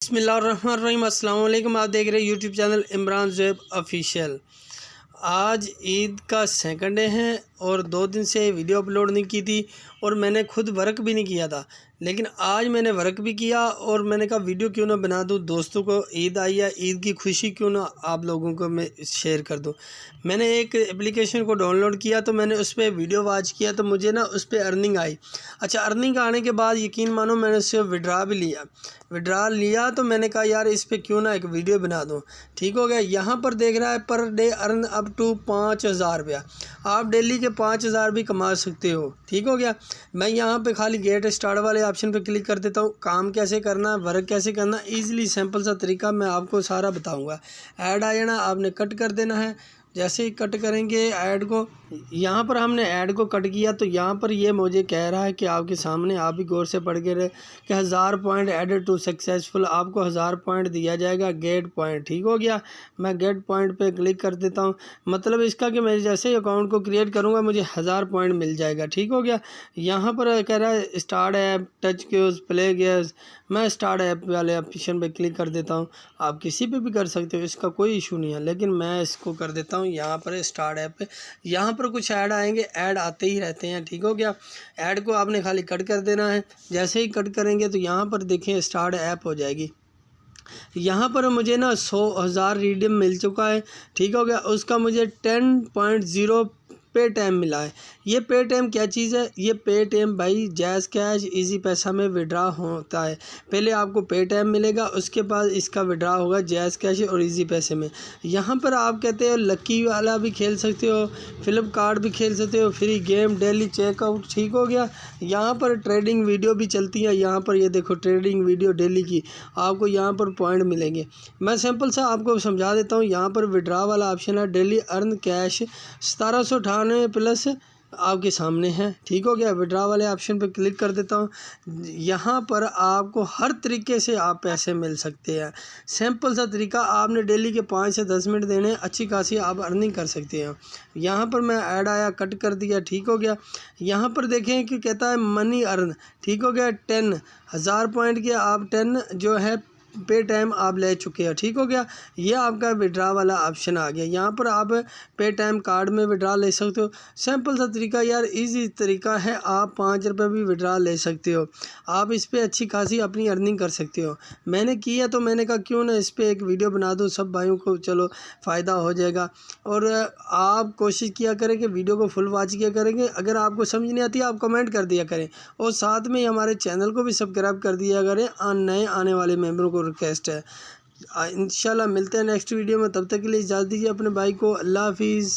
बिस्मिल्लाहिर्रहमानिर्रहीम। अस्सलाम वालेकुम। आप देख रहे हैं YouTube channel Imran Zeb official. आज ईद का सेकंड डे है और 2 दिन से वीडियो अपलोड नहीं की थी और मैंने खुद वर्क भी नहीं किया था, लेकिन आज मैंने वर्क भी किया और मैंने कहा वीडियो क्यों ना बना दूं, दोस्तों को ईद आई है, ईद की खुशी क्यों ना आप लोगों को मैं शेयर कर दूं। मैंने एक एप्लीकेशन को डाउनलोड किया तो मैंने उस पर वीडियो वॉच किया तो मुझे ना उस पर अर्निंग आई। अच्छा, अर्निंग आने के बाद यकीन मानो मैंने उससे विड्रा भी लिया। तो मैंने कहा यार इस पर क्यों ना एक वीडियो बना दूं। ठीक हो गया। यहाँ पर देख रहा है per day earn up to 5,000 रुपया। आप डेली के 5,000 भी कमा सकते हो। ठीक हो गया। मैं यहाँ पे खाली गेट स्टार्ट वाले ऑप्शन पे क्लिक कर देता हूँ। काम कैसे करना, वर्क कैसे करना, ईजिली सिंपल सा तरीका मैं आपको सारा बताऊँगा। ऐड आ जाना, आपने कट कर देना है। जैसे ही कट करेंगे ऐड को, यहाँ पर हमने ऐड को कट किया तो यहाँ पर ये मुझे कह रहा है कि आपके सामने, आप भी गौर से पढ़ के रहे कि 1000 पॉइंट एडेड टू सक्सेसफुल, आपको 1000 पॉइंट दिया जाएगा गेट पॉइंट। ठीक हो गया। मैं गेट पॉइंट पे क्लिक कर देता हूँ। मतलब इसका कि मैं जैसे ही अकाउंट को क्रिएट करूँगा मुझे 1000 पॉइंट मिल जाएगा। ठीक हो गया। यहाँ पर कह रहा है start app, touch cues, play games. मैं स्टार्ट ऐप वाले ऑप्शन पे क्लिक कर देता हूँ। आप किसी पे भी कर सकते हो, इसका कोई इशू नहीं है, लेकिन मैं इसको कर देता हूँ यहाँ पर स्टार्ट ऐप पे। यहाँ पर कुछ ऐड आएंगे, ऐड आते ही रहते हैं। ठीक हो गया। ऐड को आपने खाली कट कर देना है। जैसे ही कट करेंगे तो यहाँ पर देखें स्टार्ट ऐप हो जाएगी। यहाँ पर मुझे ना 100,000 रिडीम मिल चुका है। ठीक हो गया। उसका मुझे 10.0 पे टाइम मिला है। ये पे टाइम क्या चीज़ है? ये पे टाइम भाई जैज़ कैश इजी पैसा में विड्रा होता है। पहले आपको पे टाइम मिलेगा, उसके बाद इसका विड्रा होगा जैज़ कैश और इजी पैसे में। यहाँ पर आप कहते हो लकी वाला भी खेल सकते हो, फ्लिपकार्ट भी खेल सकते हो, फ्री गेम, डेली चेकआउट। ठीक हो गया। यहाँ पर ट्रेडिंग वीडियो भी चलती है। यहाँ पर ये देखो ट्रेडिंग वीडियो डेली की, आपको यहाँ पर पॉइंट मिलेंगे। मैं सिंपल सा आपको समझा देता हूँ। यहाँ पर विड्रा वाला ऑप्शन है, डेली अर्न कैश 1798 प्लस आपके सामने है। ठीक हो गया। विड्रा वाले ऑप्शन पे क्लिक कर देता हूँ। यहाँ पर आपको हर तरीके से आप पैसे मिल सकते हैं। सिंपल सा तरीका, आपने डेली के 5 से 10 मिनट देने, अच्छी खासी आप अर्निंग कर सकते हैं। यहाँ पर मैं ऐड आया, कट कर दिया। ठीक हो गया। यहाँ पर देखें कि कहता है मनी अर्न। ठीक हो गया। 10,000 पॉइंट के आप 10 जो है पे टाइम आप ले चुके हैं। ठीक हो गया। ये आपका विड्रा वाला ऑप्शन आ गया। यहाँ पर आप पे टाइम कार्ड में विड्रा ले सकते हो। सिंपल सा तरीका यार, इजी तरीका है। आप 5 रुपये भी विड्रा ले सकते हो। आप इस पर अच्छी खासी अपनी अर्निंग कर सकते हो। मैंने किया तो मैंने कहा क्यों ना इस पर एक वीडियो बना दूँ, सब भाइयों को चलो फ़ायदा हो जाएगा। और आप कोशिश किया करें कि वीडियो को फुल वॉच किया करेंगे। अगर आपको समझ नहीं आती आप कमेंट कर दिया करें और साथ में हमारे चैनल को भी सब्सक्राइब कर दिया करें। नए आने वाले मेम्बरों को रिक्वेस्ट है। इंशाल्लाह मिलते हैं नेक्स्ट वीडियो में। तब तक के लिए इजाज़त दीजिए अपने भाई को। अल्लाह हाफिज़।